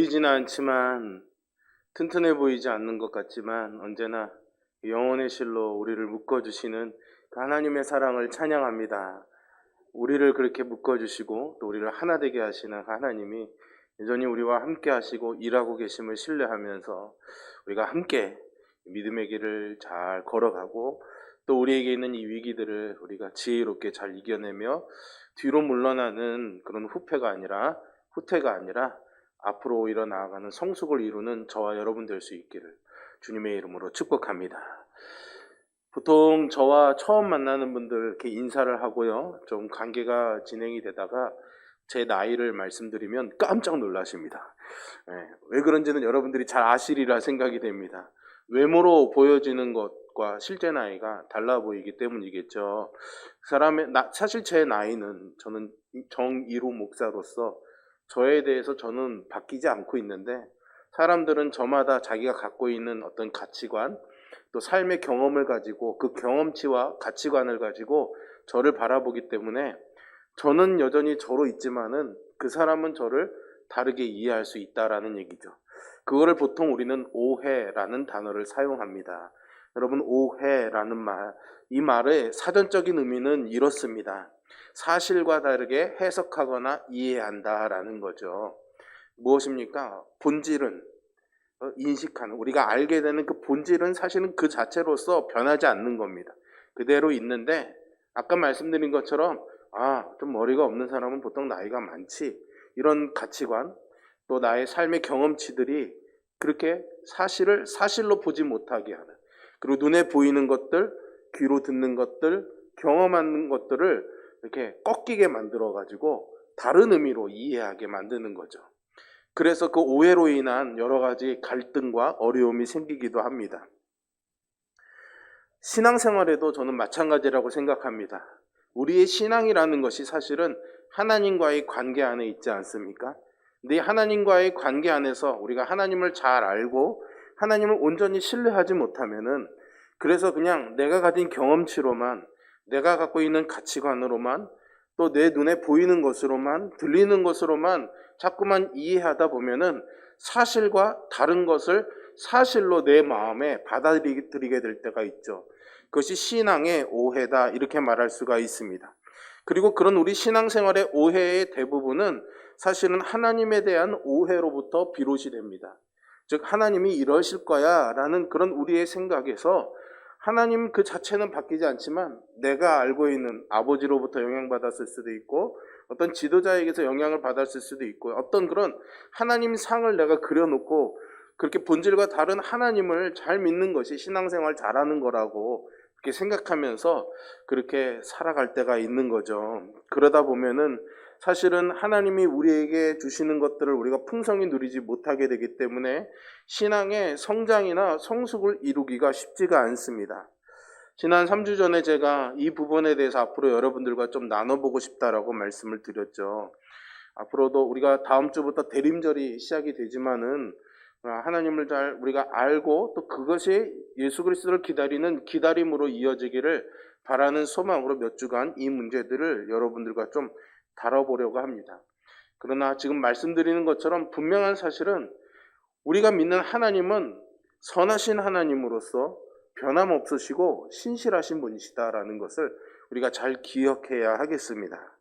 보이지는 않지만 튼튼해 보이지 않는 것 같지만 언제나 영혼의 실로 우리를 묶어주시는 그 하나님의 사랑을 찬양합니다. 우리를 그렇게 묶어주시고 또 우리를 하나 되게 하시는 하나님이 여전히 우리와 함께 하시고 일하고 계심을 신뢰하면서 우리가 함께 믿음의 길을 잘 걸어가고 또 우리에게 있는 이 위기들을 우리가 지혜롭게 잘 이겨내며 뒤로 물러나는 그런 후퇴가 아니라 앞으로 오히려 나아가는 성숙을 이루는 저와 여러분 될 수 있기를 주님의 이름으로 축복합니다. 보통 저와 처음 만나는 분들 이렇게 인사를 하고요, 좀 관계가 진행이 되다가 제 나이를 말씀드리면 깜짝 놀라십니다. 왜 그런지는 여러분들이 잘 아시리라 생각이 됩니다. 외모로 보여지는 것과 실제 나이가 달라 보이기 때문이겠죠. 사실 제 나이는, 저는 정이루 목사로서 저에 대해서 저는 바뀌지 않고 있는데, 사람들은 저마다 자기가 갖고 있는 어떤 가치관, 또 삶의 경험을 가지고 그 경험치와 가치관을 가지고 저를 바라보기 때문에 저는 여전히 저로 있지만은 그 사람은 저를 다르게 이해할 수 있다라는 얘기죠. 그거를 보통 우리는 오해라는 단어를 사용합니다. 여러분, 오해라는 말, 이 말의 사전적인 의미는 이렇습니다. 사실과 다르게 해석하거나 이해한다라는 거죠. 무엇입니까? 본질은, 인식하는, 우리가 알게 되는 그 본질은 사실은 그 자체로서 변하지 않는 겁니다. 그대로 있는데, 아까 말씀드린 것처럼 좀 머리가 없는 사람은 보통 나이가 많지, 이런 가치관, 또 나의 삶의 경험치들이 그렇게 사실을 사실로 보지 못하게 하는, 그리고 눈에 보이는 것들, 귀로 듣는 것들, 경험하는 것들을 이렇게 꺾이게 만들어가지고 다른 의미로 이해하게 만드는 거죠. 그래서 그 오해로 인한 여러 가지 갈등과 어려움이 생기기도 합니다. 신앙생활에도 저는 마찬가지라고 생각합니다. 우리의 신앙이라는 것이 사실은 하나님과의 관계 안에 있지 않습니까? 근데 하나님과의 관계 안에서 우리가 하나님을 잘 알고 하나님을 온전히 신뢰하지 못하면은, 그래서 그냥 내가 가진 경험치로만, 내가 갖고 있는 가치관으로만, 또 내 눈에 보이는 것으로만, 들리는 것으로만 자꾸만 이해하다 보면은 사실과 다른 것을 사실로 내 마음에 받아들이게 될 때가 있죠. 그것이 신앙의 오해다, 이렇게 말할 수가 있습니다. 그리고 그런 우리 신앙생활의 오해의 대부분은 사실은 하나님에 대한 오해로부터 비롯이 됩니다. 즉, 하나님이 이러실 거야 라는 그런 우리의 생각에서, 하나님 그 자체는 바뀌지 않지만 내가 알고 있는 아버지로부터 영향받았을 수도 있고, 어떤 지도자에게서 영향을 받았을 수도 있고, 어떤 그런 하나님 상을 내가 그려놓고 그렇게 본질과 다른 하나님을 잘 믿는 것이 신앙생활 잘하는 거라고 그렇게 생각하면서 그렇게 살아갈 때가 있는 거죠. 그러다 보면은 사실은 하나님이 우리에게 주시는 것들을 우리가 풍성히 누리지 못하게 되기 때문에 신앙의 성장이나 성숙을 이루기가 쉽지가 않습니다. 지난 3주 전에 제가 이 부분에 대해서 앞으로 여러분들과 좀 나눠보고 싶다라고 말씀을 드렸죠. 앞으로도 우리가 다음 주부터 대림절이 시작이 되지만은 하나님을 잘 우리가 알고 또 그것이 예수 그리스도를 기다리는 기다림으로 이어지기를 바라는 소망으로 몇 주간 이 문제들을 여러분들과 좀 다뤄보려고 합니다. 그러나 지금 말씀드리는 것처럼 분명한 사실은 우리가 믿는 하나님은 선하신 하나님으로서 변함없으시고 신실하신 분이시다라는 것을 우리가 잘 기억해야 하겠습니다.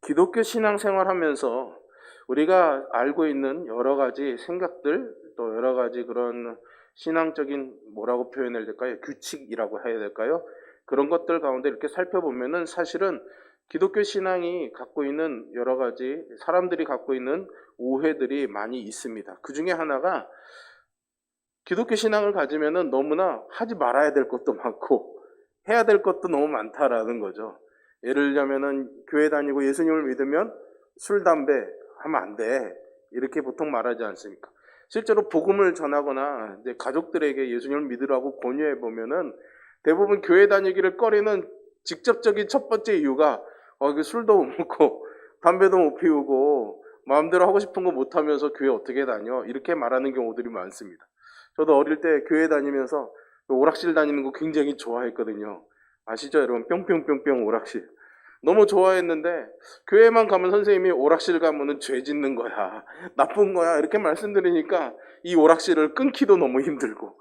기독교 신앙생활하면서 우리가 알고 있는 여러 가지 생각들, 또 여러 가지 그런 신앙적인, 뭐라고 표현해야 될까요? 규칙이라고 해야 될까요? 그런 것들 가운데 이렇게 살펴보면은 사실은 기독교 신앙이 갖고 있는 여러 가지, 사람들이 갖고 있는 오해들이 많이 있습니다. 그 중에 하나가, 기독교 신앙을 가지면은 너무나 하지 말아야 될 것도 많고 해야 될 것도 너무 많다라는 거죠. 예를 들자면은 교회 다니고 예수님을 믿으면 술, 담배 하면 안 돼, 이렇게 보통 말하지 않습니까? 실제로 복음을 전하거나 이제 가족들에게 예수님을 믿으라고 권유해 보면은 대부분 교회 다니기를 꺼리는 직접적인 첫 번째 이유가 술도 못 먹고 담배도 못 피우고 마음대로 하고 싶은 거 못 하면서 교회 어떻게 다녀, 이렇게 말하는 경우들이 많습니다. 저도 어릴 때 교회 다니면서 오락실 다니는 거 굉장히 좋아했거든요. 아시죠 여러분? 뿅뿅뿅뿅 오락실. 너무 좋아했는데 교회만 가면 선생님이 오락실 가면은 죄 짓는 거야, 나쁜 거야 이렇게 말씀드리니까 이 오락실을 끊기도 너무 힘들고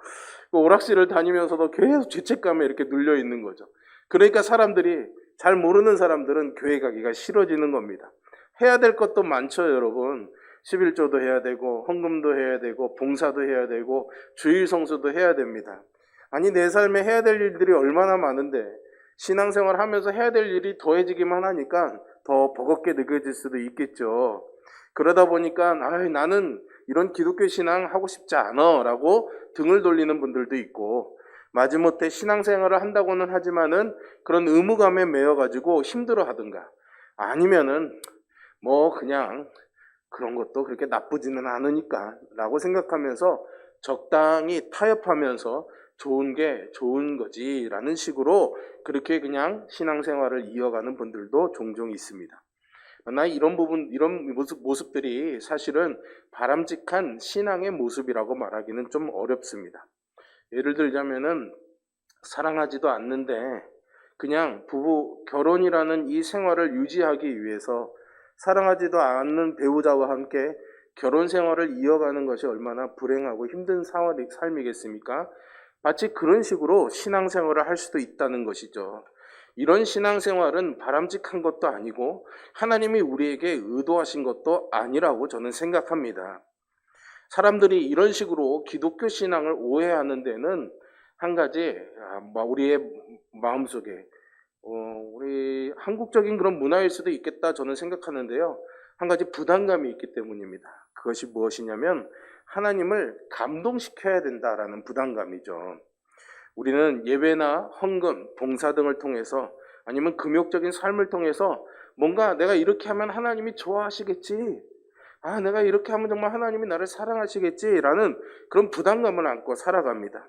그 오락실을 다니면서도 계속 죄책감에 이렇게 눌려 있는 거죠. 그러니까 사람들이, 잘 모르는 사람들은 교회 가기가 싫어지는 겁니다. 해야 될 것도 많죠, 여러분. 11조도 해야 되고 헌금도 해야 되고 봉사도 해야 되고 주일 성수도 해야 됩니다. 아니, 내 삶에 해야 될 일들이 얼마나 많은데 신앙생활 하면서 해야 될 일이 더해지기만 하니까 더 버겁게 느껴질 수도 있겠죠. 그러다 보니까 나는 이런 기독교 신앙 하고 싶지 않아 라고 등을 돌리는 분들도 있고, 마지못해 신앙생활을 한다고는 하지만은 그런 의무감에 매여가지고 힘들어 하든가, 아니면은 뭐 그냥 그런 것도 그렇게 나쁘지는 않으니까 라고 생각하면서 적당히 타협하면서 좋은 게 좋은 거지 라는 식으로 그렇게 그냥 신앙생활을 이어가는 분들도 종종 있습니다. 그러나 이런 모습들이 사실은 바람직한 신앙의 모습이라고 말하기는 좀 어렵습니다. 예를 들자면은 사랑하지도 않는데 그냥 부부 결혼이라는 이 생활을 유지하기 위해서 사랑하지도 않는 배우자와 함께 결혼 생활을 이어가는 것이 얼마나 불행하고 힘든 삶이겠습니까? 마치 그런 식으로 신앙생활을 할 수도 있다는 것이죠. 이런 신앙생활은 바람직한 것도 아니고 하나님이 우리에게 의도하신 것도 아니라고 저는 생각합니다. 사람들이 이런 식으로 기독교 신앙을 오해하는 데는 한 가지, 우리의 마음속에 우리 한국적인 그런 문화일 수도 있겠다 저는 생각하는데요. 한 가지 부담감이 있기 때문입니다. 그것이 무엇이냐면 하나님을 감동시켜야 된다라는 부담감이죠. 우리는 예배나 헌금, 봉사 등을 통해서, 아니면 금욕적인 삶을 통해서 뭔가 내가 이렇게 하면 하나님이 좋아하시겠지, 내가 이렇게 하면 정말 하나님이 나를 사랑하시겠지라는 그런 부담감을 안고 살아갑니다.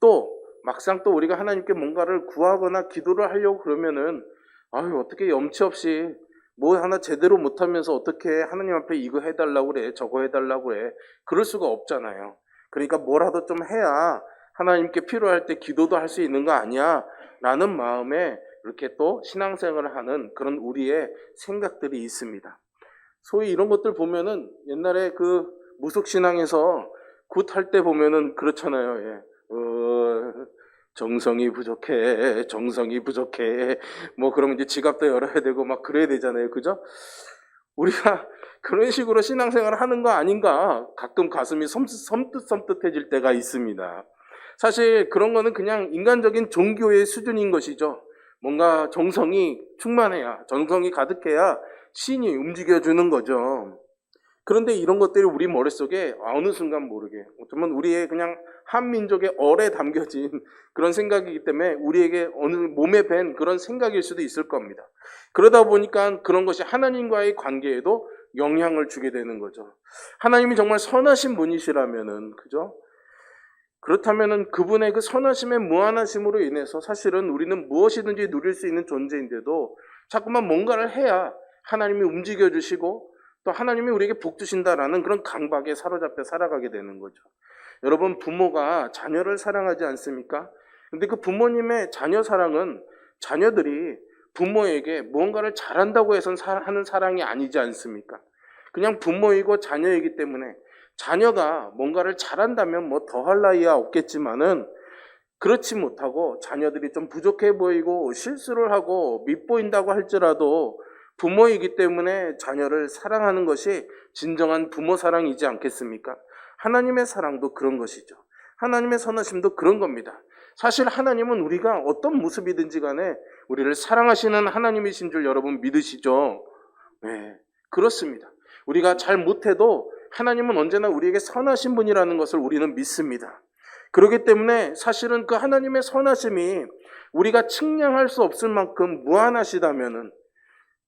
또 막상 또 우리가 하나님께 뭔가를 구하거나 기도를 하려고 그러면은 어떻게 염치 없이 뭐 하나 제대로 못하면서 어떻게 하나님 앞에 이거 해달라고 그래, 저거 해달라고 그래, 그럴 수가 없잖아요. 그러니까 뭐라도 좀 해야 하나님께 필요할 때 기도도 할 수 있는 거 아니야 라는 마음에 이렇게 또 신앙생활을 하는 그런 우리의 생각들이 있습니다. 소위 이런 것들 보면은 옛날에 그 무속신앙에서 굿 할 때 보면은 그렇잖아요. 예. 정성이 부족해, 정성이 부족해. 뭐 그러면 이제 지갑도 열어야 되고 막 그래야 되잖아요. 그죠? 우리가 그런 식으로 신앙생활을 하는 거 아닌가 가끔 가슴이 섬뜩해질 때가 있습니다. 사실 그런 거는 그냥 인간적인 종교의 수준인 것이죠. 뭔가 정성이 충만해야, 정성이 가득해야 신이 움직여주는 거죠. 그런데 이런 것들이 우리 머릿속에 어느 순간 모르게, 어쩌면 우리의 그냥 한민족의 얼에 담겨진 그런 생각이기 때문에 우리에게 어느 몸에 밴 그런 생각일 수도 있을 겁니다. 그러다 보니까 그런 것이 하나님과의 관계에도 영향을 주게 되는 거죠. 하나님이 정말 선하신 분이시라면은, 그죠? 그렇다면은 그분의 그 선하심의 무한하심으로 인해서 사실은 우리는 무엇이든지 누릴 수 있는 존재인데도 자꾸만 뭔가를 해야 하나님이 움직여 주시고 또 하나님이 우리에게 복 주신다라는 그런 강박에 사로잡혀 살아가게 되는 거죠. 여러분, 부모가 자녀를 사랑하지 않습니까? 근데 그 부모님의 자녀 사랑은 자녀들이 부모에게 무언가를 잘한다고 해서 하는 사랑이 아니지 않습니까? 그냥 부모이고 자녀이기 때문에 자녀가 뭔가를 잘한다면 뭐 더할 나위야 없겠지만은 그렇지 못하고 자녀들이 좀 부족해 보이고 실수를 하고 밉보인다고 할지라도 부모이기 때문에 자녀를 사랑하는 것이 진정한 부모 사랑이지 않겠습니까? 하나님의 사랑도 그런 것이죠. 하나님의 선하심도 그런 겁니다. 사실 하나님은 우리가 어떤 모습이든지 간에 우리를 사랑하시는 하나님이신 줄 여러분 믿으시죠? 네, 그렇습니다. 우리가 잘 못해도 하나님은 언제나 우리에게 선하신 분이라는 것을 우리는 믿습니다. 그렇기 때문에 사실은 그 하나님의 선하심이 우리가 측량할 수 없을 만큼 무한하시다면은,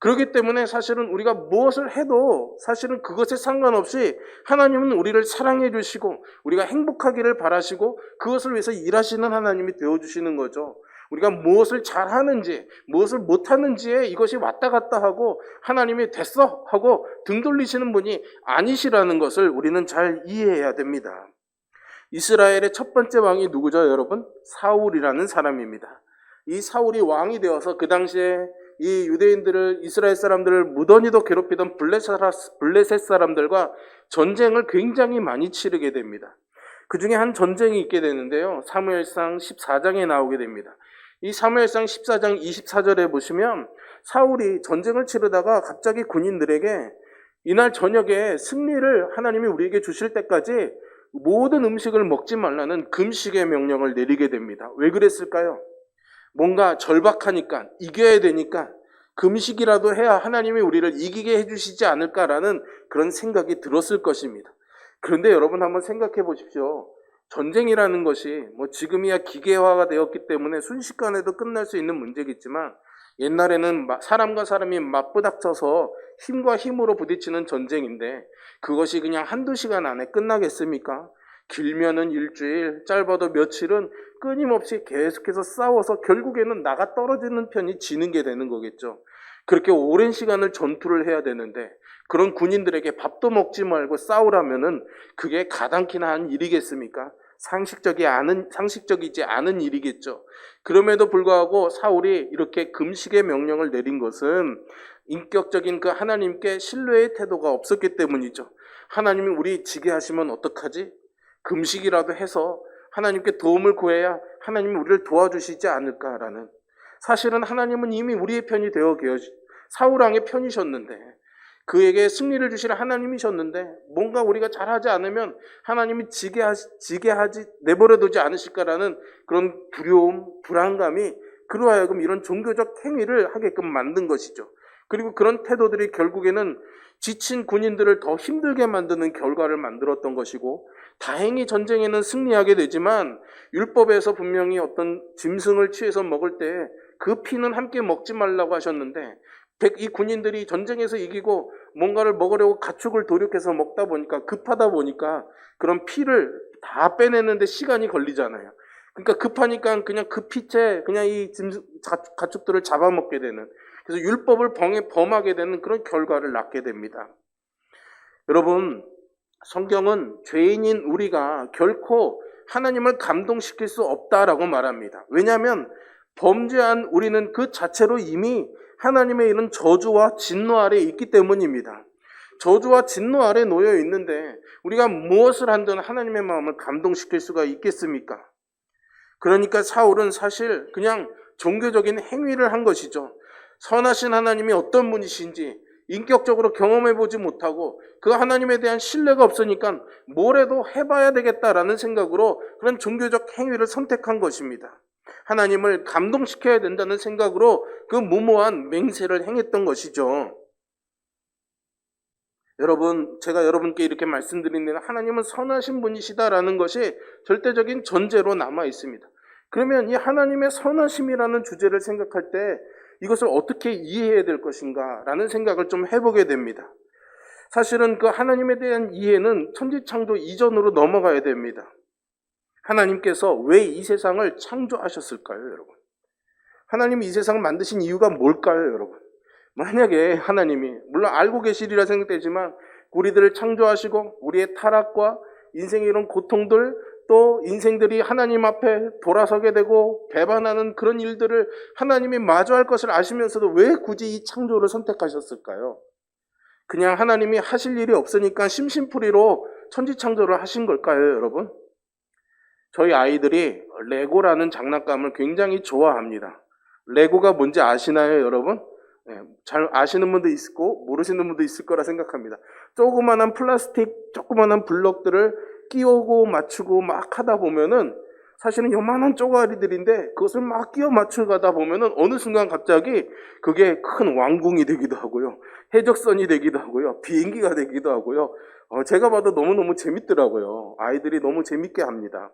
그렇기 때문에 사실은 우리가 무엇을 해도 사실은 그것에 상관없이 하나님은 우리를 사랑해 주시고 우리가 행복하기를 바라시고 그것을 위해서 일하시는 하나님이 되어주시는 거죠. 우리가 무엇을 잘하는지 무엇을 못하는지에 이것이 왔다 갔다 하고 하나님이 됐어 하고 등 돌리시는 분이 아니시라는 것을 우리는 잘 이해해야 됩니다. 이스라엘의 첫 번째 왕이 누구죠, 여러분? 사울이라는 사람입니다. 이 사울이 왕이 되어서 그 당시에 이 유대인들을, 이스라엘 사람들을 무던히도 괴롭히던 블레셋 사람들과 전쟁을 굉장히 많이 치르게 됩니다. 그 중에 한 전쟁이 있게 되는데요. 사무엘상 14장에 나오게 됩니다. 이 사무엘상 14장 24절에 보시면 사울이 전쟁을 치르다가 갑자기 군인들에게 이날 저녁에 승리를 하나님이 우리에게 주실 때까지 모든 음식을 먹지 말라는 금식의 명령을 내리게 됩니다. 왜 그랬을까요? 뭔가 절박하니까, 이겨야 되니까 금식이라도 해야 하나님이 우리를 이기게 해주시지 않을까라는 그런 생각이 들었을 것입니다. 그런데 여러분 한번 생각해 보십시오. 전쟁이라는 것이 뭐 지금이야 기계화가 되었기 때문에 순식간에도 끝날 수 있는 문제겠지만 옛날에는 사람과 사람이 맞부닥쳐서 힘과 힘으로 부딪히는 전쟁인데 그것이 그냥 한두 시간 안에 끝나겠습니까? 길면은 일주일, 짧아도 며칠은 끊임없이 계속해서 싸워서 결국에는 나가 떨어지는 편이 지는 게 되는 거겠죠. 그렇게 오랜 시간을 전투를 해야 되는데 그런 군인들에게 밥도 먹지 말고 싸우라면은 그게 가당키나 한 일이겠습니까? 상식적이지 않은 일이겠죠. 그럼에도 불구하고 사울이 이렇게 금식의 명령을 내린 것은 인격적인 그 하나님께 신뢰의 태도가 없었기 때문이죠. 하나님이 우리 지게 하시면 어떡하지? 금식이라도 해서 하나님께 도움을 구해야 하나님이 우리를 도와주시지 않을까라는, 사실은 하나님은 이미 우리의 편이 되어 사울왕의 편이셨는데 그에게 승리를 주실 하나님이셨는데 뭔가 우리가 잘하지 않으면 하나님이 지게 하지 내버려두지 않으실까라는 그런 두려움, 불안감이 그로 하여금 이런 종교적 행위를 하게끔 만든 것이죠. 그리고 그런 태도들이 결국에는 지친 군인들을 더 힘들게 만드는 결과를 만들었던 것이고, 다행히 전쟁에는 승리하게 되지만 율법에서 분명히 어떤 짐승을 취해서 먹을 때 그 피는 함께 먹지 말라고 하셨는데 이 군인들이 전쟁에서 이기고 뭔가를 먹으려고 가축을 도륙해서 먹다 보니까, 급하다 보니까 그런 피를 다 빼내는데 시간이 걸리잖아요. 그러니까 급하니까 그냥 그 피채 그냥 이 가축들을 잡아먹게 되는, 그래서 율법을 범하게 되는 그런 결과를 낳게 됩니다. 여러분, 성경은 죄인인 우리가 결코 하나님을 감동시킬 수 없다라고 말합니다. 왜냐하면 범죄한 우리는 그 자체로 이미 하나님의 이런 저주와 진노 아래 있기 때문입니다. 저주와 진노 아래 놓여 있는데 우리가 무엇을 한든 하나님의 마음을 감동시킬 수가 있겠습니까? 그러니까 사울은 사실 그냥 종교적인 행위를 한 것이죠. 선하신 하나님이 어떤 분이신지 인격적으로 경험해보지 못하고 그 하나님에 대한 신뢰가 없으니까 뭐래도 해봐야 되겠다라는 생각으로 그런 종교적 행위를 선택한 것입니다. 하나님을 감동시켜야 된다는 생각으로 그 무모한 맹세를 행했던 것이죠. 여러분, 제가 여러분께 이렇게 말씀드리는 하나님은 선하신 분이시다라는 것이 절대적인 전제로 남아 있습니다. 그러면 이 하나님의 선하심이라는 주제를 생각할 때 이것을 어떻게 이해해야 될 것인가 라는 생각을 좀 해보게 됩니다. 사실은 그 하나님에 대한 이해는 천지창조 이전으로 넘어가야 됩니다. 하나님께서 왜 이 세상을 창조하셨을까요, 여러분? 하나님이 이 세상을 만드신 이유가 뭘까요, 여러분? 만약에 하나님이, 물론 알고 계시리라 생각되지만 우리들을 창조하시고 우리의 타락과 인생의 이런 고통들, 또 인생들이 하나님 앞에 돌아서게 되고 배반하는 그런 일들을 하나님이 마주할 것을 아시면서도 왜 굳이 이 창조를 선택하셨을까요? 그냥 하나님이 하실 일이 없으니까 심심풀이로 천지창조를 하신 걸까요, 여러분? 저희 아이들이 레고라는 장난감을 굉장히 좋아합니다. 레고가 뭔지 아시나요, 여러분? 네, 잘 아시는 분도 있고 모르시는 분도 있을 거라 생각합니다. 조그만한 플라스틱, 조그만한 블럭들을 끼우고 맞추고 막 하다 보면은 사실은 요만한 쪼가리들인데 그것을 막 끼워 맞추고 가다 보면은 어느 순간 갑자기 그게 큰 왕궁이 되기도 하고요. 해적선이 되기도 하고요. 비행기가 되기도 하고요. 제가 봐도 너무너무 재밌더라고요. 아이들이 너무 재밌게 합니다.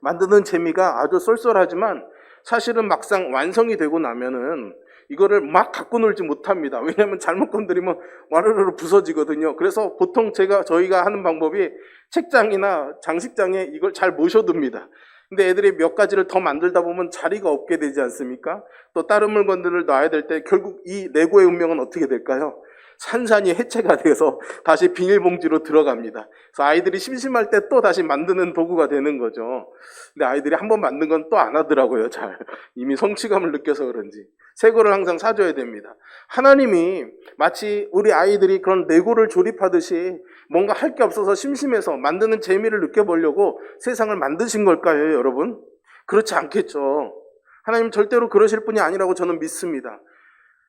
만드는 재미가 아주 쏠쏠하지만 사실은 막상 완성이 되고 나면은 이거를 막 갖고 놀지 못합니다. 왜냐하면 잘못 건드리면 와르르 부서지거든요. 그래서 보통 저희가 하는 방법이 책장이나 장식장에 이걸 잘 모셔둡니다. 근데 애들이 몇 가지를 더 만들다 보면 자리가 없게 되지 않습니까? 또 다른 물건들을 놔야 될 때 결국 이 레고의 운명은 어떻게 될까요? 산산이 해체가 돼서 다시 비닐봉지로 들어갑니다. 그래서 아이들이 심심할 때 또 다시 만드는 도구가 되는 거죠. 근데 아이들이 한번 만든 건 또 안 하더라고요, 잘. 이미 성취감을 느껴서 그런지. 새 거를 항상 사줘야 됩니다. 하나님이 마치 우리 아이들이 그런 레고를 조립하듯이 뭔가 할 게 없어서 심심해서 만드는 재미를 느껴보려고 세상을 만드신 걸까요, 여러분? 그렇지 않겠죠. 하나님 절대로 그러실 분이 아니라고 저는 믿습니다.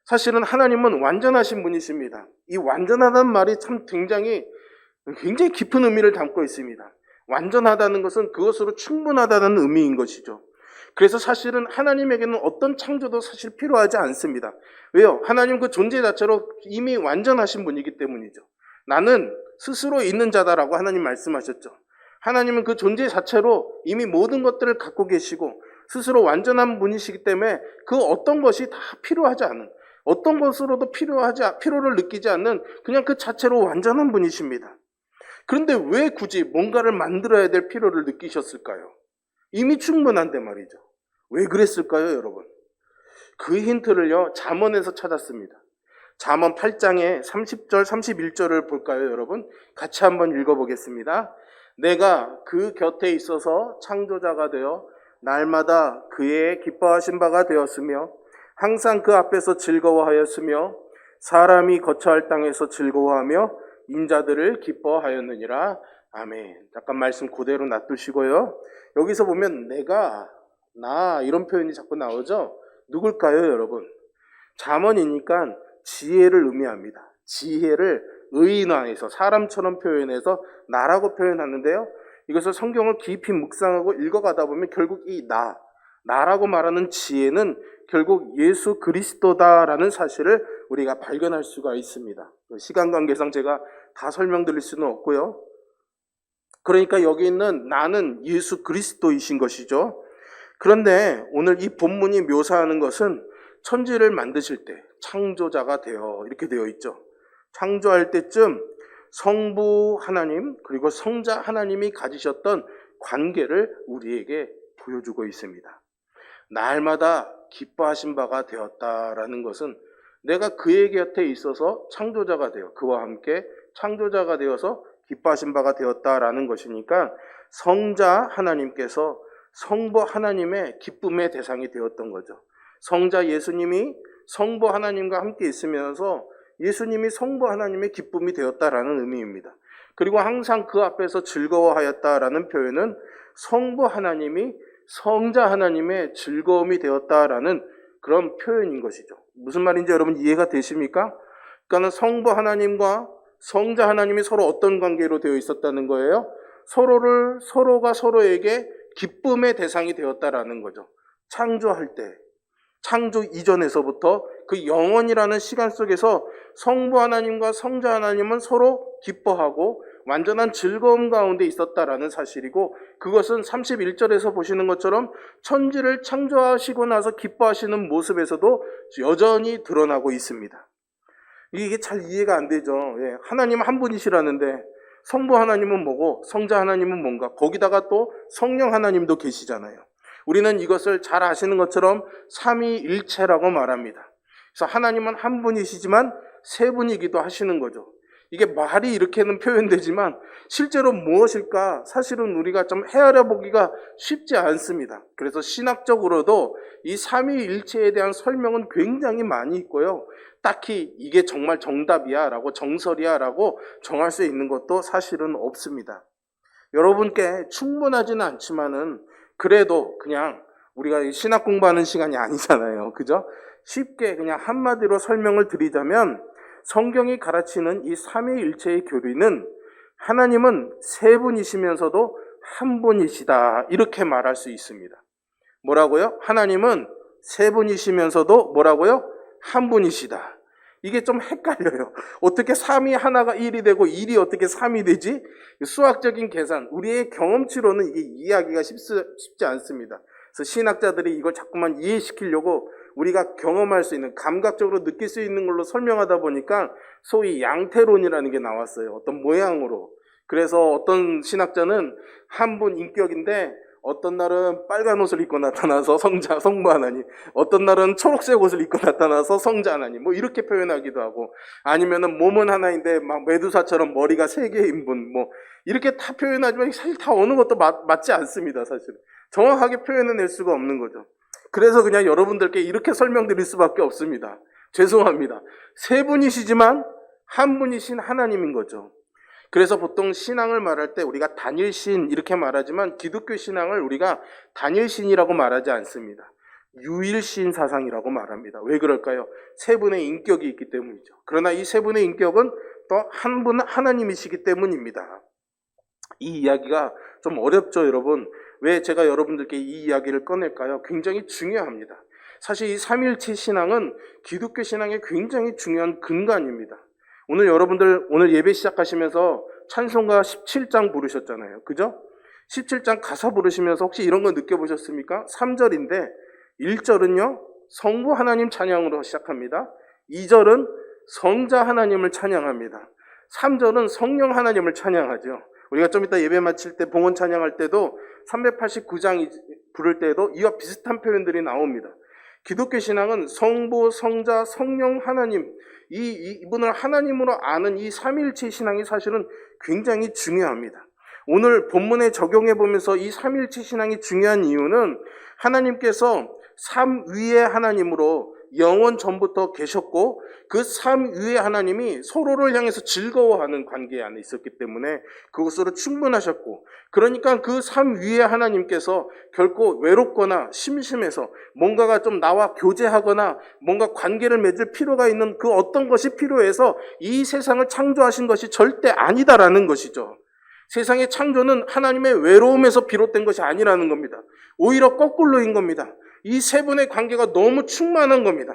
사실은 하나님은 완전하신 분이십니다. 이 완전하다는 말이 참 굉장히 깊은 의미를 담고 있습니다. 완전하다는 것은 그것으로 충분하다는 의미인 것이죠. 그래서 사실은 하나님에게는 어떤 창조도 사실 필요하지 않습니다. 왜요? 하나님 그 존재 자체로 이미 완전하신 분이기 때문이죠. 나는 스스로 있는 자다라고 하나님 말씀하셨죠. 하나님은 그 존재 자체로 이미 모든 것들을 갖고 계시고 스스로 완전한 분이시기 때문에 그 어떤 것이 다 필요하지 않은, 어떤 것으로도 필요를 느끼지 않는 그냥 그 자체로 완전한 분이십니다. 그런데 왜 굳이 뭔가를 만들어야 될 필요를 느끼셨을까요? 이미 충분한데 말이죠. 왜 그랬을까요, 여러분? 그 힌트를요, 잠언에서 찾았습니다. 잠언 8장의 30절, 31절을 볼까요, 여러분? 같이 한번 읽어보겠습니다. 내가 그 곁에 있어서 창조자가 되어 날마다 그의 기뻐하신 바가 되었으며 항상 그 앞에서 즐거워하였으며 사람이 거처할 땅에서 즐거워하며 인자들을 기뻐하였느니라. 아멘. 잠깐 말씀 그대로 놔두시고요. 여기서 보면 내가, 나 이런 표현이 자꾸 나오죠. 누굴까요, 여러분? 잠언이니까 지혜를 의미합니다. 지혜를 의인화해서 사람처럼 표현해서 나라고 표현하는데요. 이것을 성경을 깊이 묵상하고 읽어가다 보면 결국 이 나라고 말하는 지혜는 결국 예수 그리스도다라는 사실을 우리가 발견할 수가 있습니다. 시간 관계상 제가 다 설명드릴 수는 없고요. 그러니까 여기 있는 나는 예수 그리스도이신 것이죠. 그런데 오늘 이 본문이 묘사하는 것은 천지를 만드실 때 창조자가 되어 이렇게 되어 있죠. 창조할 때쯤 성부 하나님 그리고 성자 하나님이 가지셨던 관계를 우리에게 보여주고 있습니다. 날마다 기뻐하신 바가 되었다라는 것은 내가 그의 곁에 있어서 창조자가 되어 그와 함께 창조자가 되어서 기뻐하신 바가 되었다라는 것이니까 성자 하나님께서 성부 하나님의 기쁨의 대상이 되었던 거죠. 성자 예수님이 성부 하나님과 함께 있으면서 예수님이 성부 하나님의 기쁨이 되었다라는 의미입니다. 그리고 항상 그 앞에서 즐거워하였다라는 표현은 성부 하나님이 성자 하나님의 즐거움이 되었다라는 그런 표현인 것이죠. 무슨 말인지 여러분 이해가 되십니까? 그러니까 성부 하나님과 성자 하나님이 서로 어떤 관계로 되어 있었다는 거예요? 서로가 서로에게 기쁨의 대상이 되었다라는 거죠. 창조할 때, 창조 이전에서부터 그 영원이라는 시간 속에서 성부 하나님과 성자 하나님은 서로 기뻐하고 완전한 즐거움 가운데 있었다라는 사실이고, 그것은 31절에서 보시는 것처럼 천지를 창조하시고 나서 기뻐하시는 모습에서도 여전히 드러나고 있습니다. 이게 잘 이해가 안 되죠. 하나님 한 분이시라는데 성부 하나님은 뭐고 성자 하나님은 뭔가, 거기다가 또 성령 하나님도 계시잖아요. 우리는 이것을 잘 아시는 것처럼 삼위일체라고 말합니다. 그래서 하나님은 한 분이시지만 세 분이기도 하시는 거죠. 이게 말이 이렇게는 표현되지만 실제로 무엇일까 사실은 우리가 좀 헤아려 보기가 쉽지 않습니다. 그래서 신학적으로도 이 삼위일체에 대한 설명은 굉장히 많이 있고요. 딱히 이게 정말 정답이야 라고 정설이야 라고 정할 수 있는 것도 사실은 없습니다. 여러분께 충분하지는 않지만은 그래도 그냥 우리가 신학 공부하는 시간이 아니잖아요. 그죠? 쉽게 그냥 한마디로 설명을 드리자면 성경이 가르치는 이 삼위일체의 교리는 하나님은 세 분이시면서도 한 분이시다, 이렇게 말할 수 있습니다. 뭐라고요? 하나님은 세 분이시면서도 뭐라고요? 한 분이시다. 이게 좀 헷갈려요. 어떻게 3이 하나가 1이 되고 1이 어떻게 3이 되지? 수학적인 계산, 우리의 경험치로는 이게 이해하기가 쉽지 않습니다. 그래서 신학자들이 이걸 자꾸만 이해시키려고 우리가 경험할 수 있는, 감각적으로 느낄 수 있는 걸로 설명하다 보니까 소위 양태론이라는 게 나왔어요. 어떤 모양으로. 그래서 어떤 신학자는 한 분 인격인데 어떤 날은 빨간 옷을 입고 나타나서 성부 하나님, 어떤 날은 초록색 옷을 입고 나타나서 성자 하나님, 뭐 이렇게 표현하기도 하고, 아니면은 몸은 하나인데 막 메두사처럼 머리가 세 개인 분, 뭐 이렇게 다 표현하지만 사실 다 어느 것도 맞지 않습니다. 사실 정확하게 표현해낼 수가 없는 거죠. 그래서 그냥 여러분들께 이렇게 설명드릴 수밖에 없습니다. 죄송합니다. 세 분이시지만 한 분이신 하나님인 거죠. 그래서 보통 신앙을 말할 때 우리가 단일신 이렇게 말하지만 기독교 신앙을 우리가 단일신이라고 말하지 않습니다. 유일신 사상이라고 말합니다. 왜 그럴까요? 세 분의 인격이 있기 때문이죠. 그러나 이 세 분의 인격은 또 한 분 하나님이시기 때문입니다. 이 이야기가 좀 어렵죠, 여러분? 왜 제가 여러분들께 이 이야기를 꺼낼까요? 굉장히 중요합니다. 사실 이 삼일체 신앙은 기독교 신앙의 굉장히 중요한 근간입니다. 오늘 여러분들 오늘 예배 시작하시면서 찬송가 17장 부르셨잖아요. 그죠? 17장 가사 부르시면서 혹시 이런 거 느껴보셨습니까? 3절인데 1절은요. 성부 하나님 찬양으로 시작합니다. 2절은 성자 하나님을 찬양합니다. 3절은 성령 하나님을 찬양하죠. 우리가 좀 이따 예배 마칠 때 봉헌 찬양할 때도 389장 부를 때도 이와 비슷한 표현들이 나옵니다. 기독교 신앙은 성부, 성자, 성령 하나님 이분을 하나님으로 아는 이 삼일체 신앙이 사실은 굉장히 중요합니다. 오늘 본문에 적용해 보면서 이 삼일체 신앙이 중요한 이유는 하나님께서 삼위의 하나님으로 영원 전부터 계셨고 그 삼위의 하나님이 서로를 향해서 즐거워하는 관계 안에 있었기 때문에 그것으로 충분하셨고, 그러니까 그 삼위의 하나님께서 결코 외롭거나 심심해서 뭔가가 좀 나와 교제하거나 뭔가 관계를 맺을 필요가 있는 그 어떤 것이 필요해서 이 세상을 창조하신 것이 절대 아니다라는 것이죠. 세상의 창조는 하나님의 외로움에서 비롯된 것이 아니라는 겁니다. 오히려 거꾸로인 겁니다. 이 세 분의 관계가 너무 충만한 겁니다.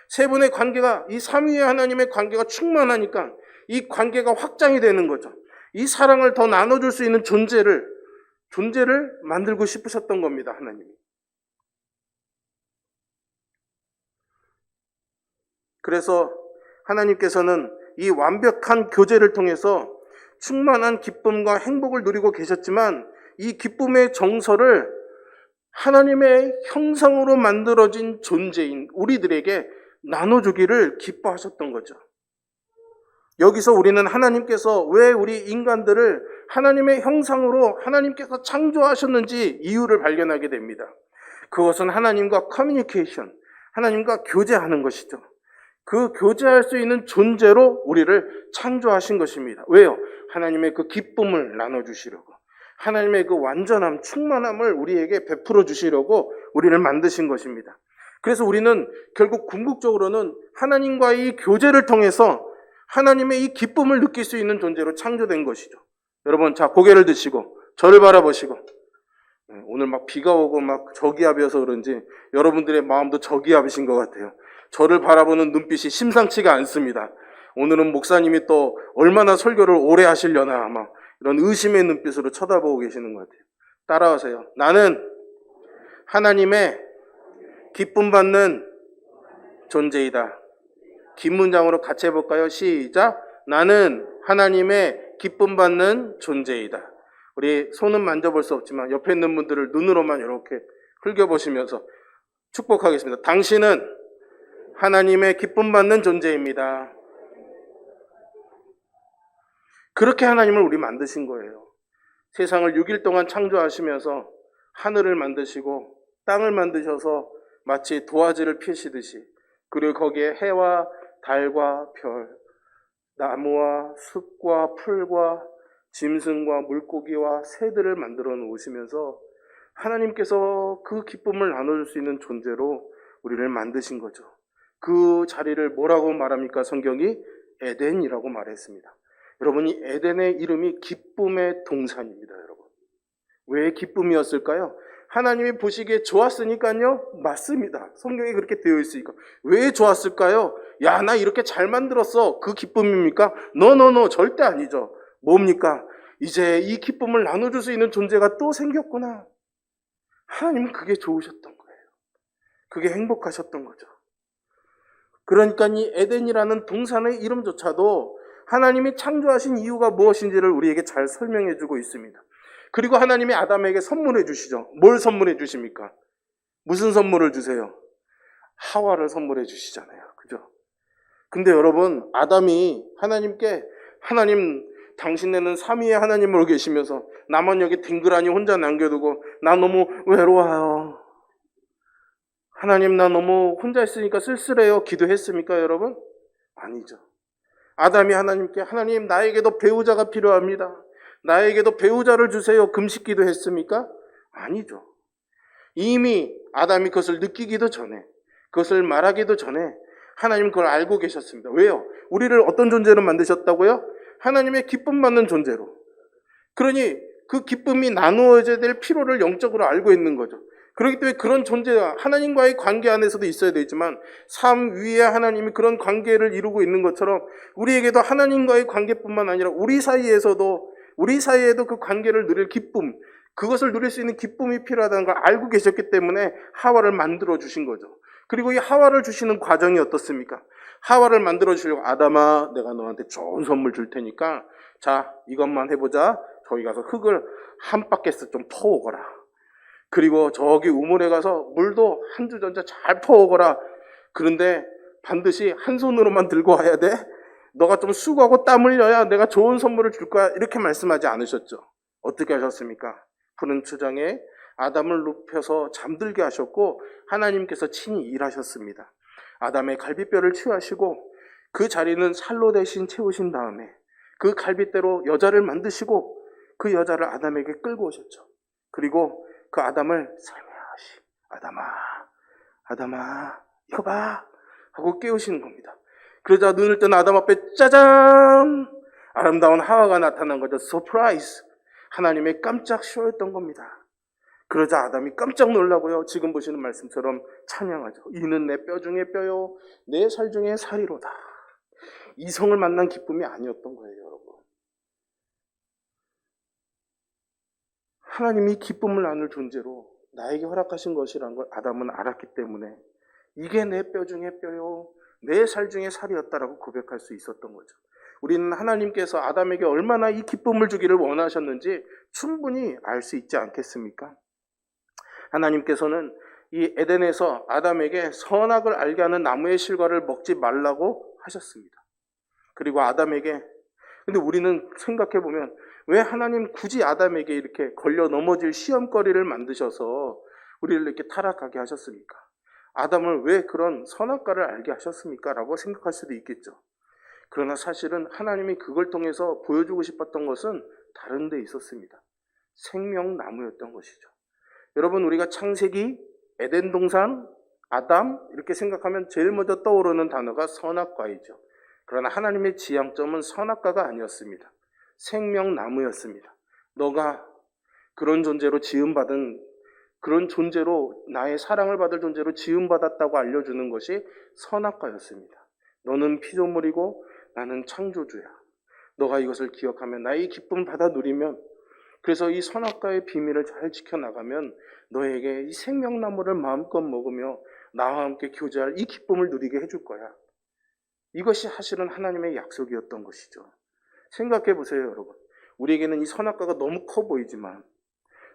세 분의 관계가, 이 삼위의 하나님의 관계가 충만하니까 이 관계가 확장이 되는 거죠. 이 사랑을 더 나눠줄 수 있는 존재를 만들고 싶으셨던 겁니다, 하나님이. 그래서 하나님께서는 이 완벽한 교제를 통해서 충만한 기쁨과 행복을 누리고 계셨지만 이 기쁨의 정서를 하나님의 형상으로 만들어진 존재인 우리들에게 나눠주기를 기뻐하셨던 거죠. 여기서 우리는 하나님께서 왜 우리 인간들을 하나님의 형상으로 하나님께서 창조하셨는지 이유를 발견하게 됩니다. 그것은 하나님과 커뮤니케이션, 하나님과 교제하는 것이죠. 그 교제할 수 있는 존재로 우리를 창조하신 것입니다. 왜요? 하나님의 그 기쁨을 나눠주시려고, 하나님의 그 완전함, 충만함을 우리에게 베풀어 주시려고 우리를 만드신 것입니다. 그래서 우리는 결국 궁극적으로는 하나님과의 교제를 통해서 하나님의 이 기쁨을 느낄 수 있는 존재로 창조된 것이죠. 여러분, 자, 고개를 드시고 저를 바라보시고, 오늘 막 비가 오고 막 저기압이어서 그런지 여러분들의 마음도 저기압이신 것 같아요. 저를 바라보는 눈빛이 심상치가 않습니다. 오늘은 목사님이 또 얼마나 설교를 오래 하시려나 막 이런 의심의 눈빛으로 쳐다보고 계시는 것 같아요. 따라하세요. 나는 하나님의 기쁨 받는 존재이다. 긴 문장으로 같이 해볼까요? 시작. 나는 하나님의 기쁨 받는 존재이다. 우리 손은 만져볼 수 없지만 옆에 있는 분들을 눈으로만 이렇게 흘겨보시면서 축복하겠습니다. 당신은 하나님의 기쁨 받는 존재입니다. 그렇게 하나님을 우리 만드신 거예요. 세상을 6일 동안 창조하시면서 하늘을 만드시고 땅을 만드셔서 마치 도화지를 피시듯이, 그리고 거기에 해와 달과 별, 나무와 숲과 풀과 짐승과 물고기와 새들을 만들어 놓으시면서 하나님께서 그 기쁨을 나눠줄 수 있는 존재로 우리를 만드신 거죠. 그 자리를 뭐라고 말합니까? 성경이 에덴이라고 말했습니다. 여러분, 이 에덴의 이름이 기쁨의 동산입니다, 여러분. 왜 기쁨이었을까요? 하나님이 보시기에 좋았으니까요? 맞습니다. 성경에 그렇게 되어 있으니까. 왜 좋았을까요? 야, 나 이렇게 잘 만들었어. 그 기쁨입니까? 노, 절대 아니죠. 뭡니까? 이제 이 기쁨을 나눠줄 수 있는 존재가 또 생겼구나. 하나님은 그게 좋으셨던 거예요. 그게 행복하셨던 거죠. 그러니까 이 에덴이라는 동산의 이름조차도 하나님이 창조하신 이유가 무엇인지를 우리에게 잘 설명해 주고 있습니다. 그리고 하나님이 아담에게 선물해 주시죠. 뭘 선물해 주십니까? 무슨 선물을 주세요? 하와를 선물해 주시잖아요. 그죠? 근데 여러분, 아담이 하나님께 하나님 당신네는 삼위의 하나님으로 계시면서 나만 여기 딩그라니 혼자 남겨두고 나 너무 외로워요. 하나님 나 너무 혼자 있으니까 쓸쓸해요. 기도했습니까 여러분? 아니죠. 아담이 하나님께 하나님 나에게도 배우자가 필요합니다. 나에게도 배우자를 주세요. 금식 기도했습니까? 아니죠. 이미 아담이 그것을 느끼기도 전에 그것을 말하기도 전에 하나님 그걸 알고 계셨습니다. 왜요? 우리를 어떤 존재로 만드셨다고요? 하나님의 기쁨 받는 존재로. 그러니 그 기쁨이 나누어져야 될 필요를 영적으로 알고 있는 거죠. 그렇기 때문에 그런 존재가 하나님과의 관계 안에서도 있어야 되지만 삶 위에 하나님이 그런 관계를 이루고 있는 것처럼 우리에게도 하나님과의 관계뿐만 아니라 우리 사이에도 그 관계를 누릴 기쁨, 그것을 누릴 수 있는 기쁨이 필요하다는 걸 알고 계셨기 때문에 하와를 만들어 주신 거죠. 그리고 이 하와를 주시는 과정이 어떻습니까? 하와를 만들어 주려고 아담아 내가 너한테 좋은 선물 줄 테니까 자 이것만 해보자. 저기 가서 흙을 한 바켓을 좀 퍼오거라. 그리고 저기 우물에 가서 물도 한 주전자 잘 퍼오거라. 그런데 반드시 한 손으로만 들고 와야 돼. 너가 좀 수고하고 땀 흘려야 내가 좋은 선물을 줄 거야. 이렇게 말씀하지 않으셨죠. 어떻게 하셨습니까? 푸른 초장에 아담을 눕혀서 잠들게 하셨고 하나님께서 친히 일하셨습니다. 아담의 갈비뼈를 취하시고 그 자리는 살로 대신 채우신 다음에 그 갈비대로 여자를 만드시고 그 여자를 아담에게 끌고 오셨죠. 그리고 그 아담을 살며시 아담아 이거 봐 하고 깨우시는 겁니다. 그러자 눈을 뜬 아담 앞에 짜잔 아름다운 하와가 나타난 거죠. 서프라이즈. 하나님의 깜짝 쇼였던 겁니다. 그러자 아담이 깜짝 놀라고요. 지금 보시는 말씀처럼 찬양하죠. 이는 내 뼈 중에 뼈요 내 살 중에 살이로다. 이성을 만난 기쁨이 아니었던 거예요, 여러분. 하나님이 기쁨을 나눌 존재로 나에게 허락하신 것이라는 걸 아담은 알았기 때문에 이게 내 뼈 중에 뼈요 내 살 중에 살이었다라고 고백할 수 있었던 거죠. 우리는 하나님께서 아담에게 얼마나 이 기쁨을 주기를 원하셨는지 충분히 알 수 있지 않겠습니까? 하나님께서는 이 에덴에서 아담에게 선악을 알게 하는 나무의 실과를 먹지 말라고 하셨습니다. 그리고 아담에게, 근데 우리는 생각해보면 왜 하나님 굳이 아담에게 이렇게 걸려 넘어질 시험거리를 만드셔서 우리를 이렇게 타락하게 하셨습니까? 아담을 왜 그런 선악과를 알게 하셨습니까? 라고 생각할 수도 있겠죠. 그러나 사실은 하나님이 그걸 통해서 보여주고 싶었던 것은 다른 데 있었습니다. 생명나무였던 것이죠. 여러분 우리가 창세기, 에덴 동산, 아담 이렇게 생각하면 제일 먼저 떠오르는 단어가 선악과이죠. 그러나 하나님의 지향점은 선악과가 아니었습니다. 생명나무였습니다. 너가 그런 존재로 지음받은 그런 존재로 나의 사랑을 받을 존재로 지음받았다고 알려주는 것이 선악과였습니다. 너는 피조물이고 나는 창조주야. 너가 이것을 기억하면 나의 기쁨을 받아 누리면 그래서 이 선악과의 비밀을 잘 지켜나가면 너에게 이 생명나무를 마음껏 먹으며 나와 함께 교제할 이 기쁨을 누리게 해줄 거야. 이것이 사실은 하나님의 약속이었던 것이죠. 생각해 보세요, 여러분. 우리에게는 이 선악과가 너무 커 보이지만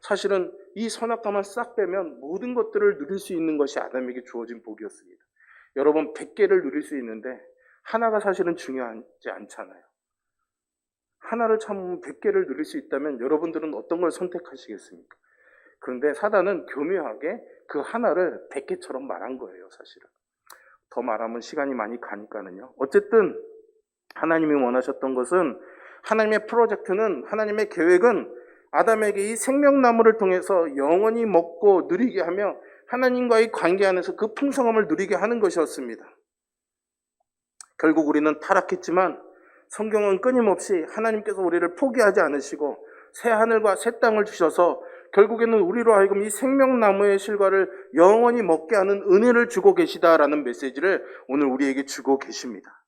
사실은 이 선악과만 싹 빼면 모든 것들을 누릴 수 있는 것이 아담에게 주어진 복이었습니다. 여러분 100개를 누릴 수 있는데 하나가 사실은 중요하지 않잖아요. 하나를 참으면 100개를 누릴 수 있다면 여러분들은 어떤 걸 선택하시겠습니까? 그런데 사단은 교묘하게 그 하나를 100개처럼 말한 거예요, 사실은. 더 말하면 시간이 많이 가니까는요. 어쨌든 하나님이 원하셨던 것은 하나님의 프로젝트는 하나님의 계획은 아담에게 이 생명나무를 통해서 영원히 먹고 누리게 하며 하나님과의 관계 안에서 그 풍성함을 누리게 하는 것이었습니다. 결국 우리는 타락했지만 성경은 끊임없이 하나님께서 우리를 포기하지 않으시고 새 하늘과 새 땅을 주셔서 결국에는 우리로 하여금 이 생명나무의 실과를 영원히 먹게 하는 은혜를 주고 계시다라는 메시지를 오늘 우리에게 주고 계십니다.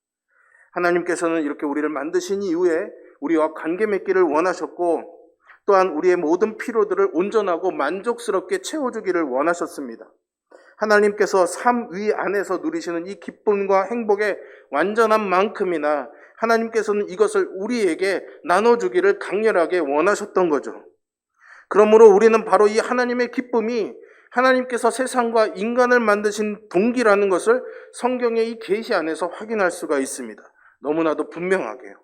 하나님께서는 이렇게 우리를 만드신 이후에 우리와 관계 맺기를 원하셨고 또한 우리의 모든 필요들을 온전하고 만족스럽게 채워주기를 원하셨습니다. 하나님께서 삶 위 안에서 누리시는 이 기쁨과 행복의 완전한 만큼이나 하나님께서는 이것을 우리에게 나눠주기를 강렬하게 원하셨던 거죠. 그러므로 우리는 바로 이 하나님의 기쁨이 하나님께서 세상과 인간을 만드신 동기라는 것을 성경의 이 계시 안에서 확인할 수가 있습니다. 너무나도 분명하게요.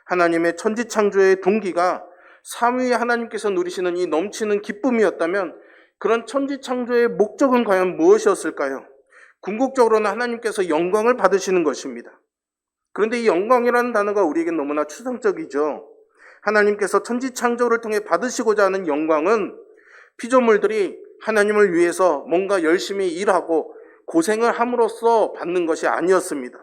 하나님의 천지창조의 동기가 삼위의 하나님께서 누리시는 이 넘치는 기쁨이었다면 그런 천지창조의 목적은 과연 무엇이었을까요? 궁극적으로는 하나님께서 영광을 받으시는 것입니다. 그런데 이 영광이라는 단어가 우리에게 너무나 추상적이죠. 하나님께서 천지창조를 통해 받으시고자 하는 영광은 피조물들이 하나님을 위해서 뭔가 열심히 일하고 고생을 함으로써 받는 것이 아니었습니다.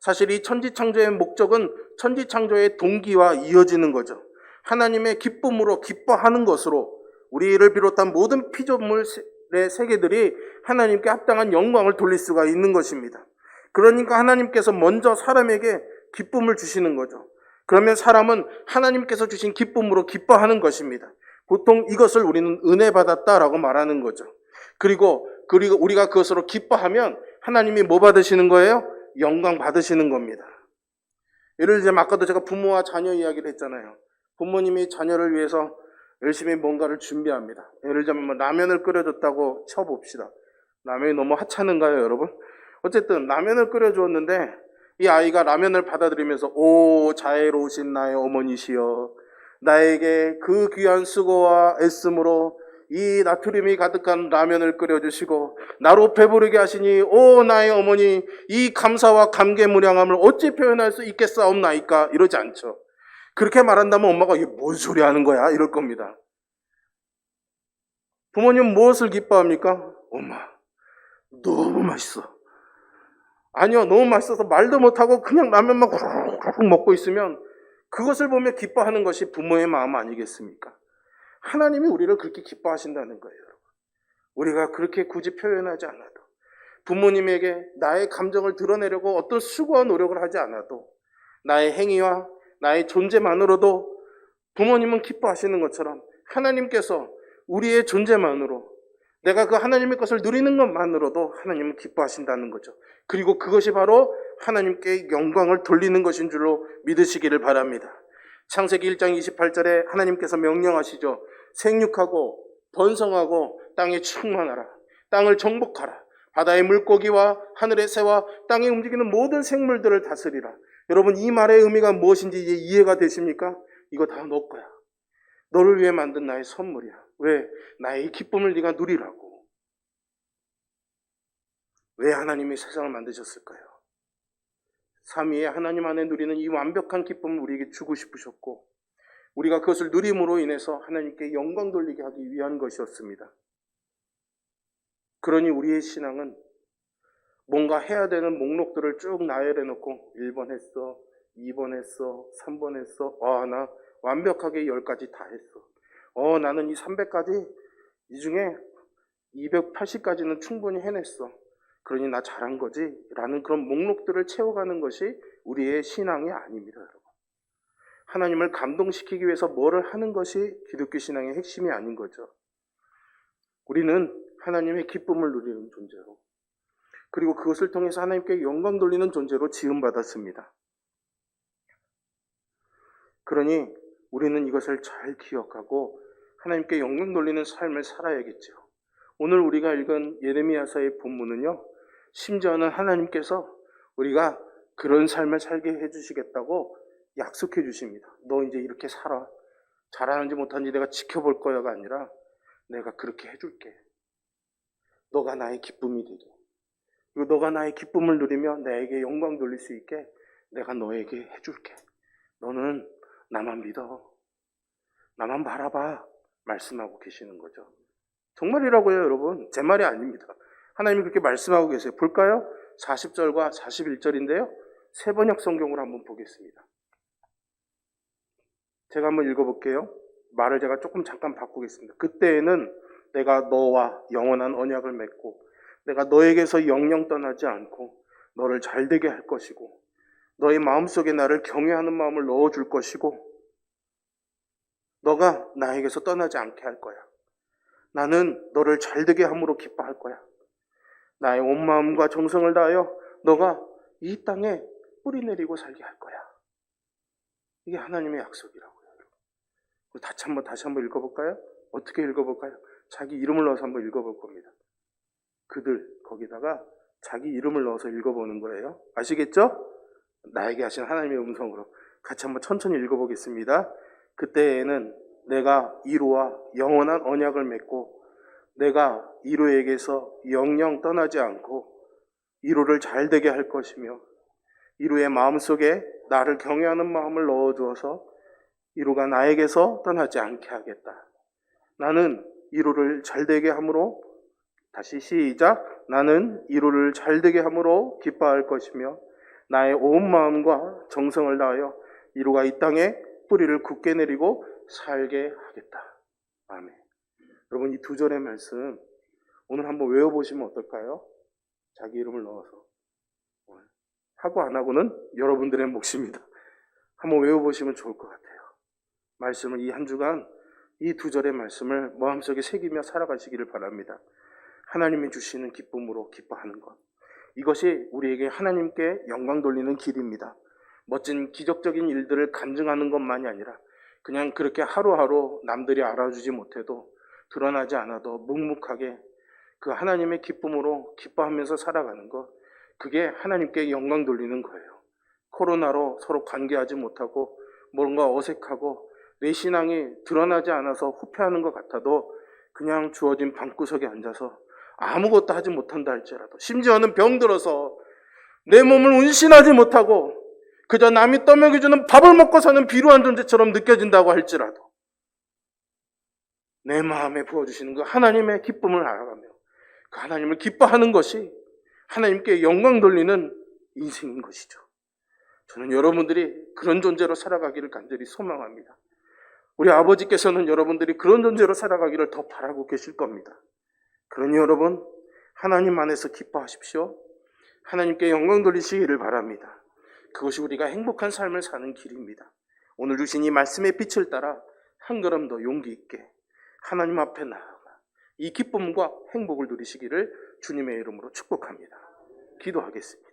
사실 이 천지창조의 목적은 천지창조의 동기와 이어지는 거죠. 하나님의 기쁨으로 기뻐하는 것으로 우리를 비롯한 모든 피조물의 세계들이 하나님께 합당한 영광을 돌릴 수가 있는 것입니다. 그러니까 하나님께서 먼저 사람에게 기쁨을 주시는 거죠. 그러면 사람은 하나님께서 주신 기쁨으로 기뻐하는 것입니다. 보통 이것을 우리는 은혜 받았다라고 말하는 거죠. 그리고 우리가 그것으로 기뻐하면 하나님이 뭐 받으시는 거예요? 영광 받으시는 겁니다. 예를 들자면 아까도 제가 부모와 자녀 이야기를 했잖아요. 부모님이 자녀를 위해서 열심히 뭔가를 준비합니다. 예를 들자면 뭐 라면을 끓여줬다고 쳐봅시다. 라면이 너무 하찮은가요, 여러분? 어쨌든 라면을 끓여주었는데 이 아이가 라면을 받아들이면서 오 자애로우신 나의 어머니시여, 나에게 그 귀한 수고와 애씀으로 이 나트륨이 가득한 라면을 끓여주시고 나로 배부르게 하시니 오 나의 어머니, 이 감사와 감개무량함을 어찌 표현할 수 있겠사옵나이까, 이러지 않죠. 그렇게 말한다면 엄마가 이게 뭔 소리 하는 거야 이럴 겁니다. 부모님은 무엇을 기뻐합니까? 엄마 너무 맛있어. 아니요, 너무 맛있어서 말도 못하고 그냥 라면만 후루룩 먹고 있으면 그것을 보며 기뻐하는 것이 부모의 마음 아니겠습니까? 하나님이 우리를 그렇게 기뻐하신다는 거예요, 여러분. 우리가 그렇게 굳이 표현하지 않아도, 부모님에게 나의 감정을 드러내려고 어떤 수고와 노력을 하지 않아도, 나의 행위와 나의 존재만으로도 부모님은 기뻐하시는 것처럼 하나님께서 우리의 존재만으로, 내가 그 하나님의 것을 누리는 것만으로도 하나님은 기뻐하신다는 거죠. 그리고 그것이 바로 하나님께 영광을 돌리는 것인 줄로 믿으시기를 바랍니다. 창세기 1장 28절에 하나님께서 명령하시죠. 생육하고 번성하고 땅에 충만하라. 땅을 정복하라. 바다의 물고기와 하늘의 새와 땅에 움직이는 모든 생물들을 다스리라. 여러분, 이 말의 의미가 무엇인지 이제 이해가 되십니까? 이거 다 너 거야. 너를 위해 만든 나의 선물이야. 왜? 나의 기쁨을 네가 누리라고. 왜 하나님이 세상을 만드셨을까요? 삼위의 하나님 안에 누리는 이 완벽한 기쁨을 우리에게 주고 싶으셨고, 우리가 그것을 누림으로 인해서 하나님께 영광 돌리게 하기 위한 것이었습니다. 그러니 우리의 신앙은 뭔가 해야 되는 목록들을 쭉 나열해 놓고 1번 했어, 2번 했어, 3번 했어. 나 완벽하게 10가지 다 했어. 나는 이 300가지, 이 중에 280까지는 충분히 해냈어. 그러니 나 잘한 거지? 라는 그런 목록들을 채워가는 것이 우리의 신앙이 아닙니다, 여러분. 하나님을 감동시키기 위해서 뭐를 하는 것이 기독교 신앙의 핵심이 아닌 거죠. 우리는 하나님의 기쁨을 누리는 존재로, 그리고 그것을 통해서 하나님께 영광 돌리는 존재로 지음받았습니다. 그러니 우리는 이것을 잘 기억하고 하나님께 영광 돌리는 삶을 살아야겠죠. 오늘 우리가 읽은 예레미야서의 본문은요, 심지어는 하나님께서 우리가 그런 삶을 살게 해주시겠다고 약속해 주십니다. 너 이제 이렇게 살아. 잘하는지 못하는지 내가 지켜볼 거야가 아니라 내가 그렇게 해줄게. 너가 나의 기쁨이 되게. 그리고 너가 나의 기쁨을 누리며 나에게 영광 돌릴 수 있게 내가 너에게 해줄게. 너는 나만 믿어. 나만 바라봐. 말씀하고 계시는 거죠. 정말이라고요, 여러분. 제 말이 아닙니다. 하나님이 그렇게 말씀하고 계세요. 볼까요? 40절과 41절인데요. 세번역 성경으로 한번 보겠습니다. 제가 한번 읽어볼게요. 말을 제가 조금 잠깐 바꾸겠습니다. 그때에는 내가 너와 영원한 언약을 맺고 내가 너에게서 영영 떠나지 않고 너를 잘되게 할 것이고 너의 마음속에 나를 경외하는 마음을 넣어줄 것이고 너가 나에게서 떠나지 않게 할 거야. 나는 너를 잘되게 함으로 기뻐할 거야. 나의 온 마음과 정성을 다하여 너가 이 땅에 뿌리 내리고 살게 할 거야. 이게 하나님의 약속이라고요. 다시 한번 읽어볼까요? 어떻게 읽어볼까요? 자기 이름을 넣어서 한번 읽어볼 겁니다. 그들, 거기다가 자기 이름을 넣어서 읽어보는 거예요. 아시겠죠? 나에게 하신 하나님의 음성으로 같이 한번 천천히 읽어보겠습니다. 그때에는 내가 이로와 영원한 언약을 맺고 내가 이로에게서 영영 떠나지 않고 이로를 잘되게 할 것이며 이로의 마음속에 나를 경외하는 마음을 넣어주어서 이로가 나에게서 떠나지 않게 하겠다. 나는 이로를 잘되게 함으로, 다시 시작, 나는 이로를 잘되게 함으로 기뻐할 것이며 나의 온 마음과 정성을 다하여 이로가 이 땅에 뿌리를 굳게 내리고 살게 하겠다. 아멘. 여러분, 이 두 절의 말씀 오늘 한번 외워보시면 어떨까요? 자기 이름을 넣어서. 하고 안 하고는 여러분들의 몫입니다. 한번 외워보시면 좋을 것 같아요. 말씀을 이 한 주간 이 두 절의 말씀을 마음속에 새기며 살아가시기를 바랍니다. 하나님이 주시는 기쁨으로 기뻐하는 것, 이것이 우리에게 하나님께 영광 돌리는 길입니다. 멋진 기적적인 일들을 간증하는 것만이 아니라 그냥 그렇게 하루하루 남들이 알아주지 못해도 드러나지 않아도 묵묵하게 그 하나님의 기쁨으로 기뻐하면서 살아가는 것, 그게 하나님께 영광 돌리는 거예요. 코로나로 서로 관계하지 못하고 뭔가 어색하고 내 신앙이 드러나지 않아서 후퇴하는 것 같아도 그냥 주어진 방구석에 앉아서 아무것도 하지 못한다 할지라도, 심지어는 병들어서 내 몸을 운신하지 못하고 그저 남이 떠먹여주는 밥을 먹고 사는 비루한 존재처럼 느껴진다고 할지라도 내 마음에 부어주시는 그 하나님의 기쁨을 알아가며 그 하나님을 기뻐하는 것이 하나님께 영광 돌리는 인생인 것이죠. 저는 여러분들이 그런 존재로 살아가기를 간절히 소망합니다. 우리 아버지께서는 여러분들이 그런 존재로 살아가기를 더 바라고 계실 겁니다. 그러니 여러분, 하나님 안에서 기뻐하십시오. 하나님께 영광 돌리시기를 바랍니다. 그것이 우리가 행복한 삶을 사는 길입니다. 오늘 주신 이 말씀의 빛을 따라 한 걸음 더 용기 있게 하나님 앞에 나아가 이 기쁨과 행복을 누리시기를 주님의 이름으로 축복합니다. 기도하겠습니다.